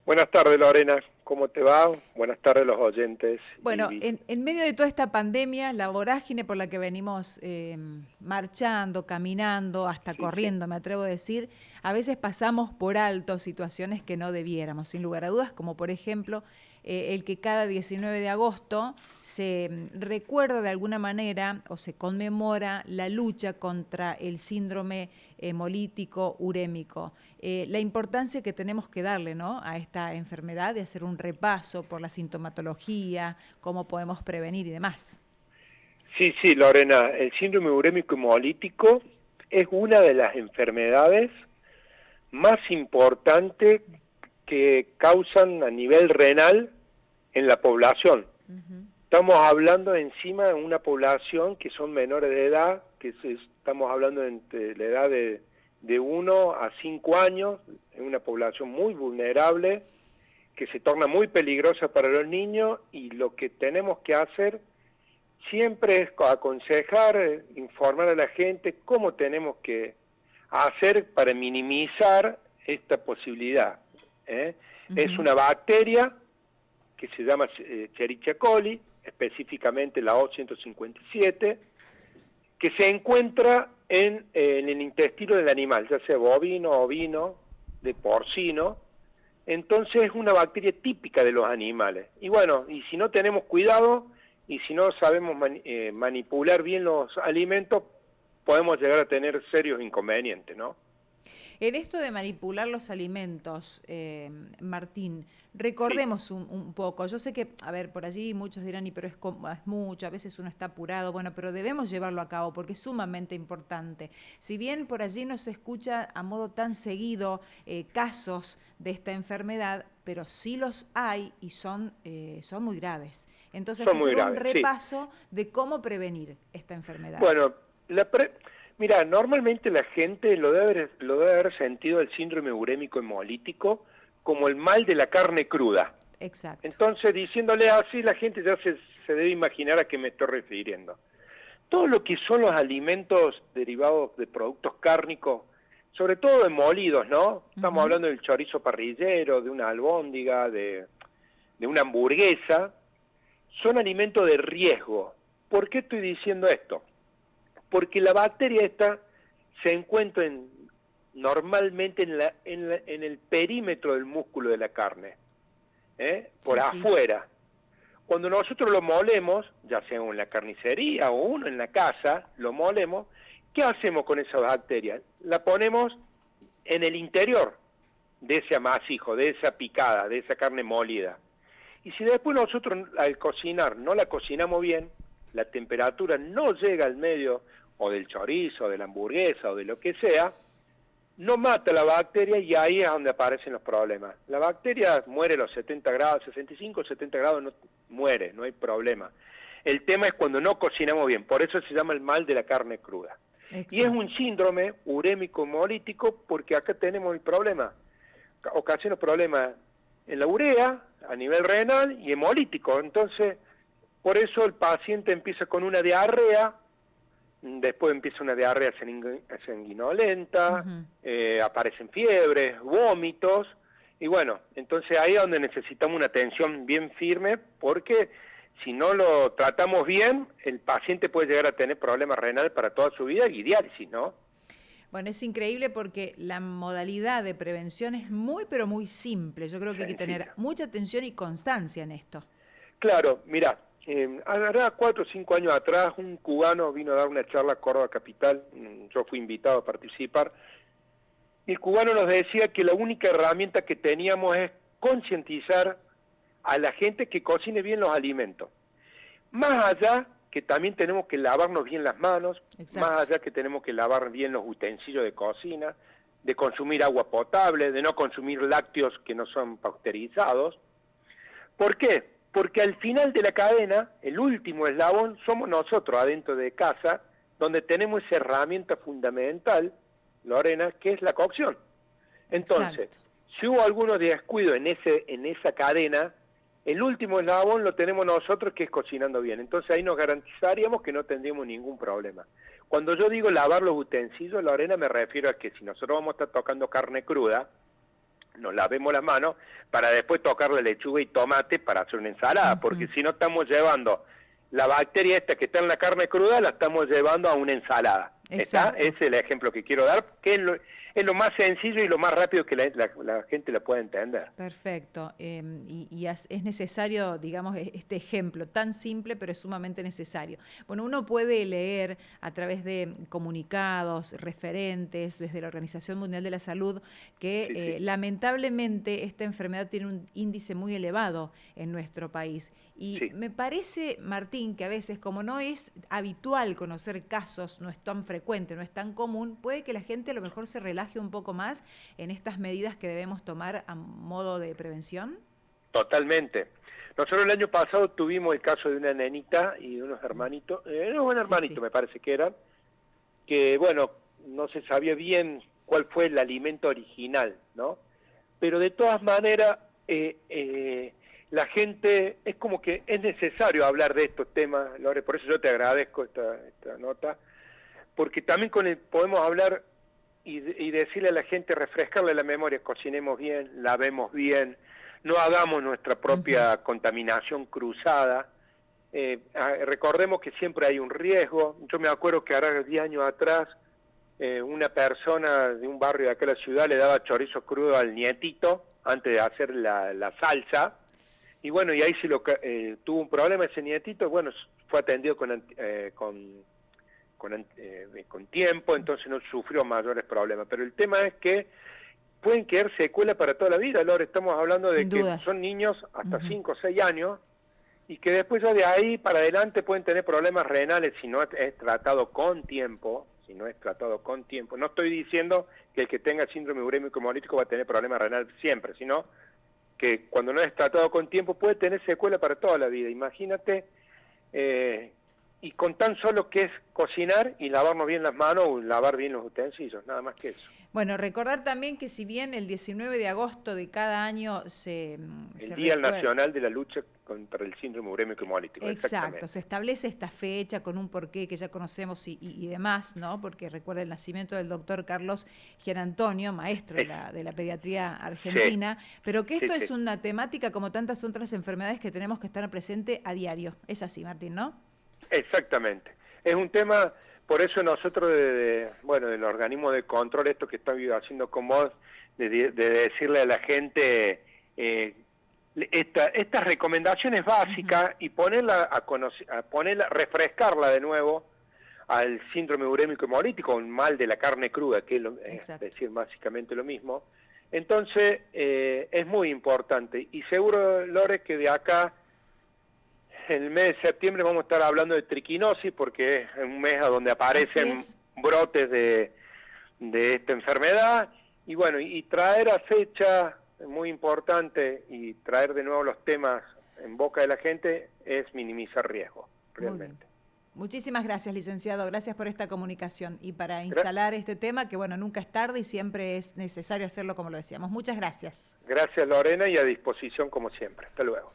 Buenas tardes, Lorena. ¿Cómo te va? Buenas tardes, los oyentes. Bueno, en medio de toda esta pandemia, la vorágine por la que venimos marchando, caminando, hasta Sí, sí. corriendo, me atrevo a decir, a veces pasamos por alto situaciones que no debiéramos, sin lugar a dudas, como por ejemplo el que cada 19 de agosto se recuerda de alguna manera o se conmemora la lucha contra el síndrome hemolítico urémico. La importancia que tenemos que darle, ¿no?, a esta enfermedad, de hacer un repaso por la sintomatología, cómo podemos prevenir y demás. Sí, sí, Lorena. El síndrome urémico hemolítico es una de las enfermedades más importantes que causan a nivel renal en la población. Ujú. Estamos hablando encima de una población que son menores de edad, estamos hablando entre la edad de 1 a 5 años, es una población muy vulnerable, que se torna muy peligrosa para los niños, y lo que tenemos que hacer siempre es aconsejar, informar a la gente cómo tenemos que hacer para minimizar esta posibilidad. ¿eh? Es Ujú. una bacteria que se llama Escherichia coli, específicamente la O157, que se encuentra en el intestino del animal, ya sea bovino, ovino, de porcino. Entonces es una bacteria típica de los animales. Y bueno, y si no tenemos cuidado y si no sabemos manipular bien los alimentos, podemos llegar a tener serios inconvenientes, ¿no? En esto de manipular los alimentos, Martín, Sí, recordemos un poco. Yo sé que, a ver, por allí muchos dirán, y pero es mucho, a veces uno está apurado, bueno, pero debemos llevarlo a cabo porque es sumamente importante. Si bien por allí no se escucha a modo tan seguido casos de esta enfermedad, pero sí los hay y son muy graves. Entonces, son muy hacer un graves, sí. repaso de cómo prevenir esta enfermedad. Bueno, mira, normalmente la gente lo debe haber sentido el síndrome urémico hemolítico como el mal de la carne cruda. Exacto. Entonces, diciéndole así, la gente ya se debe imaginar a qué me estoy refiriendo. Todo lo que son los alimentos derivados de productos cárnicos, sobre todo de molidos, ¿no? Estamos Ujú. hablando del chorizo parrillero, de una albóndiga, de una hamburguesa, son alimentos de riesgo. ¿Por qué estoy diciendo esto? Porque la bacteria esta se encuentra normalmente en el perímetro del músculo de la carne, por Sí, sí. afuera. Cuando nosotros lo molemos, ya sea en la carnicería o uno en la casa, lo molemos, ¿qué hacemos con esa bacteria? La ponemos en el interior de ese amasijo, de esa picada, de esa carne molida. Y si después nosotros al cocinar no la cocinamos bien, la temperatura no llega al medio, o del chorizo, o de la hamburguesa, o de lo que sea, no mata la bacteria, y ahí es donde aparecen los problemas. La bacteria muere a los 70 grados, 65, 70 grados, no, muere, no hay problema. El tema es cuando no cocinamos bien, por eso se llama el mal de la carne cruda. Y es un Exacto. síndrome urémico hemolítico porque acá tenemos el problema, ocasiona problemas en la urea, a nivel renal y hemolítico. Entonces, por eso el paciente empieza con una diarrea, después empieza una diarrea sanguinolenta, Ujú. aparecen fiebres, vómitos, y bueno, entonces ahí es donde necesitamos una atención bien firme, porque si no lo tratamos bien, el paciente puede llegar a tener problemas renales para toda su vida y diálisis, ¿no? Bueno, es increíble porque la modalidad de prevención es muy, pero muy simple. Yo creo que hay que tener Sencilla. mucha atención y constancia en esto. Claro, mira, hará 4 o 5 años atrás un cubano vino a dar una charla a Córdoba Capital, yo fui invitado a participar, y el cubano nos decía que la única herramienta que teníamos es concientizar a la gente que cocine bien los alimentos. Más allá que también tenemos que lavarnos bien las manos, más Exacto. allá que tenemos que lavar bien los utensilios de cocina, de consumir agua potable, de no consumir lácteos que no son pasteurizados. ¿Por qué? Porque al final de la cadena, el último eslabón, somos nosotros adentro de casa, donde tenemos esa herramienta fundamental, Lorena, que es la cocción. Entonces, Exacto. si hubo algunos descuidos en esa cadena, el último eslabón lo tenemos nosotros, que es cocinando bien. Entonces ahí nos garantizaríamos que no tendríamos ningún problema. Cuando yo digo lavar los utensilios, Lorena, me refiero a que si nosotros vamos a estar tocando carne cruda, nos lavemos las manos para después tocar la lechuga y tomate para hacer una ensalada, porque si no estamos llevando la bacteria esta que está en la carne cruda, la estamos llevando a una ensalada. ¿Está? Ese es el ejemplo que quiero dar, que es lo más sencillo y lo más rápido que la gente la pueda entender. Perfecto. Y es necesario, digamos, este ejemplo tan simple, pero es sumamente necesario. Bueno, uno puede leer a través de comunicados, referentes, desde la Organización Mundial de la Salud, que lamentablemente esta enfermedad tiene un índice muy elevado en nuestro país. Y me parece, Martín, que a veces, como no es habitual conocer casos, no es tan frecuente, no es tan común, puede que la gente a lo mejor se relaje un poco más en estas medidas que debemos tomar a modo de prevención. Totalmente. Nosotros el año pasado tuvimos el caso de una nenita y de unos hermanitos, un hermanito me parece que eran, que bueno, no se sabía bien cuál fue el alimento original, ¿no? Pero de todas maneras, la gente, es como que es necesario hablar de estos temas, Lore, por eso yo te agradezco esta nota, porque también podemos hablar y decirle a la gente, refrescarle la memoria, cocinemos bien, lavemos bien, no hagamos nuestra propia contaminación cruzada, recordemos que siempre hay un riesgo. Yo me acuerdo que ahora 10 años atrás, una persona de un barrio de acá de la ciudad le daba chorizo crudo al nietito antes de hacer la salsa, y bueno, y ahí sí tuvo un problema ese nietito, bueno, fue atendido con tiempo, entonces no sufrió mayores problemas. Pero el tema es que pueden quedar secuelas para toda la vida, Lore. Estamos hablando de que son niños hasta 5 o 6 años y que después ya de ahí para adelante pueden tener problemas renales si no es tratado con tiempo. No estoy diciendo que el que tenga síndrome urémico hemolítico va a tener problemas renales siempre, sino que cuando no es tratado con tiempo puede tener secuelas para toda la vida. Imagínate, y con tan solo que es cocinar y lavarnos bien las manos o lavar bien los utensilios, nada más que eso. Bueno, recordar también que si bien el 19 de agosto de cada año el Día Nacional de la Lucha contra el Síndrome Urémico Hemolítico. Exacto, se establece esta fecha con un porqué que ya conocemos y demás, ¿no? Porque recuerda el nacimiento del doctor Carlos Gianantonio, maestro de la pediatría argentina, pero que esto es una temática como tantas otras enfermedades que tenemos que estar presente a diario. Es así, Martín, ¿no? Exactamente. Es un tema, por eso nosotros, del organismo de control, esto que estoy haciendo con vos, de decirle a la gente estas recomendaciones básicas y ponerla refrescarla de nuevo al síndrome urémico hemolítico, un mal de la carne cruda, que es decir, básicamente lo mismo. Entonces, es muy importante. Y seguro, Lore, que de acá, el mes de septiembre vamos a estar hablando de triquinosis, porque es un mes a donde aparecen brotes de esta enfermedad, y bueno, y traer a fecha, muy importante, y traer de nuevo los temas en boca de la gente es minimizar riesgos, realmente. Muchísimas gracias, licenciado, gracias por esta comunicación y para instalar este tema, que bueno, nunca es tarde y siempre es necesario hacerlo como lo decíamos. Muchas gracias. Gracias, Lorena, y a disposición como siempre. Hasta luego.